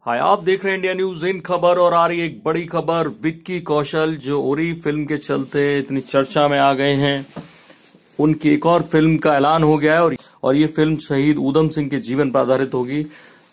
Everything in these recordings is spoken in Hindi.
हाय, आप देख रहे हैं इंडिया न्यूज इन खबर। और आ रही एक बड़ी खबर, विक्की कौशल जो उरी फिल्म के चलते इतनी चर्चा में आ गए हैं, उनकी एक और फिल्म का ऐलान हो गया है। और ये फिल्म शहीद ऊधम सिंह के जीवन पर आधारित होगी।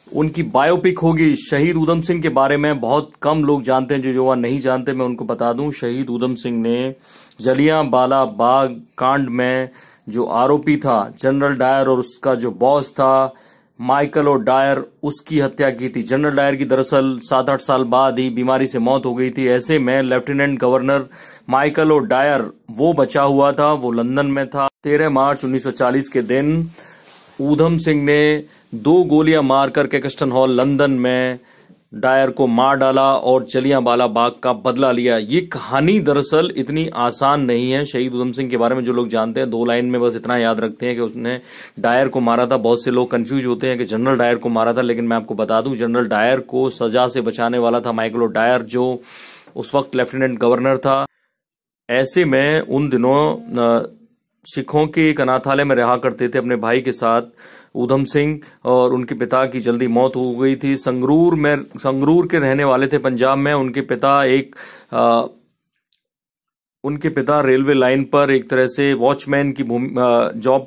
उनकी बायोपिक होगी। शहीद ऊधम सिंह के बारे में बहुत कम लोग जानते हैं, जो युवा नहीं जानते, मैं उनको बता दूं। शहीद ऊधम सिंह ने जलियांवाला बाग कांड में जो आरोपी था जनरल डायर और उसका जो बॉस था माइकल ओ डायर, उसकी हत्या की थी। जनरल डायर की दरअसल 7-8 साल बाद ही बीमारी से मौत हो गई थी। ऐसे में lieutenant governor Michael O'Dwyer वो बचा हुआ था, वो लंदन में था। 13 मार्च 1940 के दिन ऊधम सिंह ने 2 गोलियां मारकर कैक्सटन हॉल लंदन में डायर को मार डाला और जलियांवाला बाग का बदला लिया। ये कहानी दरअसल इतनी आसान नहीं है। शहीद ऊधम सिंह के बारे में जो लोग जानते हैं, 2 लाइन में बस इतना याद रखते हैं कि उसने डायर को मारा था। बहुत से लोग कंफ्यूज होते हैं कि जनरल डायर को मारा था, लेकिन मैं आपको बता दूं, जनरल डायर को सजा से बचाने वाला था माइकल ओ डायर, जो उस वक्त लेफ्टिनेंट गवर्नर था। ऐसे में उन दिनों सिखों के एक अनाथालय में रहा करते थे अपने भाई के साथ ऊधम सिंह, और उनके पिता की जल्दी मौत हो गई थी। संगरूर के रहने वाले थे पंजाब में। उनके पिता रेलवे लाइन पर एक तरह से वॉचमैन की जॉब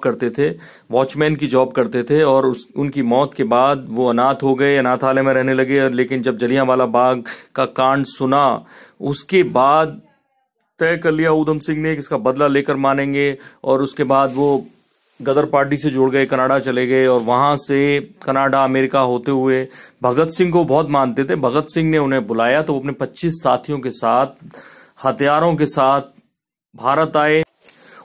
करते थे, और उनकी मौत के बाद वो अनाथ हो गए, अनाथालय में रहने लगे। लेकिन जब जलियांवाला बाग का कांड सुना, उसके बाद तय कर लिया ऊधम सिंह ने कि इसका बदला लेकर मानेंगे। और उसके बाद वो गदर पार्टी से जुड़ गए, कनाडा चले गए, और वहां से कनाडा अमेरिका होते हुए भगत सिंह को बहुत मानते थे। भगत सिंह ने उन्हें बुलाया तो वो अपने 25 साथियों के साथ, हथियारों के साथ भारत आए।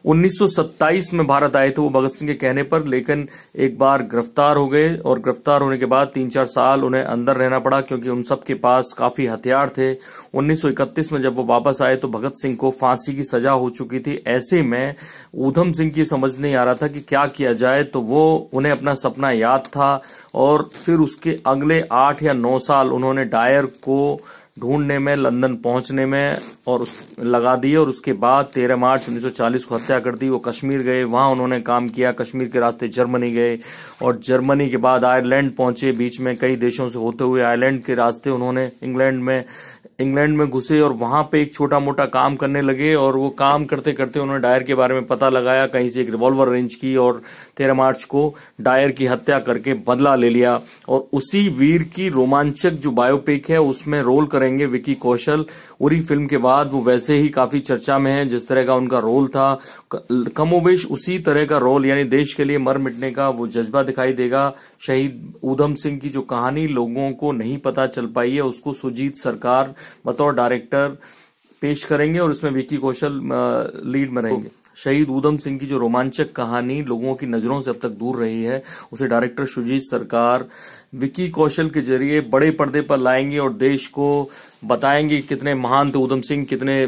1927 में भारत आए थे वो भगत सिंह के कहने पर, लेकिन एक बार गिरफ्तार हो गए, और गिरफ्तार होने के बाद 3-4 साल उन्हें अंदर रहना पड़ा, क्योंकि उन सब के पास काफी हथियार थे। 1931 में जब वो वापस आए तो भगत सिंह को फांसी की सजा हो चुकी थी। ऐसे में ऊधम सिंह की समझ नहीं आ रहा था कि क्या किया जाए, तो वो उन्हें अपना सपना याद था, और फिर उसके अगले 8 या 9 साल उन्होंने डायर को ढूंढने में, लंदन पहुंचने में और लगा दिए। और उसके बाद 13 मार्च 1940 को हत्या कर दी। वो कश्मीर गए, वहां उन्होंने काम किया। कश्मीर के रास्ते जर्मनी गए, और जर्मनी के बाद आयरलैंड पहुंचे। बीच में कई देशों से होते हुए आयरलैंड के रास्ते उन्होंने इंग्लैंड में घुसे, और वहां पे एक छोटा मोटा काम करने लगे। और वो काम करते करते उन्होंने डायर के बारे में पता लगाया, कहीं से एक रिवॉल्वर अरेंज की, और 13 मार्च को डायर की हत्या करके बदला ले लिया। और उसी वीर की रोमांचक जो बायोपिक है उसमें रोल करेंगे विक्की कौशल। उरी फिल्म के बाद वो वैसे ही काफी चर्चा में है। जिस तरह का उनका रोल था, कमोवेश उसी तरह का रोल, यानी देश के लिए मर मिटने का वो जज्बा दिखाई देगा। शहीद ऊधम सिंह की जो कहानी लोगों को नहीं पता चल पाई है, उसको सुजीत सरकार बतौर डायरेक्टर पेश करेंगे, और इसमें विक्की कौशल लीड में रहेंगे। शहीद ऊधम सिंह की जो रोमांचक कहानी लोगों की नजरों से अब तक दूर रही है, उसे डायरेक्टर सुजीत सरकार विक्की कौशल के जरिए बड़े पर्दे पर लाएंगे, और देश को बताएंगे कितने महान थे ऊधम सिंह, कितने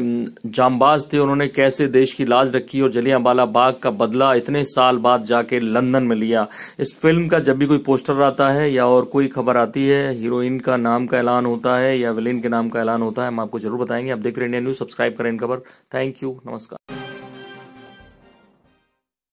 जांबाज थे, उन्होंने कैसे देश की लाज रखी और जलियांवाला बाग का बदला इतने साल बाद जाके लंदन में लिया। इस फिल्म का जब भी कोई पोस्टर आता है या और कोई खबर आती है, हीरोइन का नाम का ऐलान होता है या विलेन के नाम का ऐलान होता है, हम आपको जरूर बताएंगे। आप देख रहे हैं इंडिया न्यूज, सब्सक्राइब करें इन खबर। थैंक यू, नमस्कार।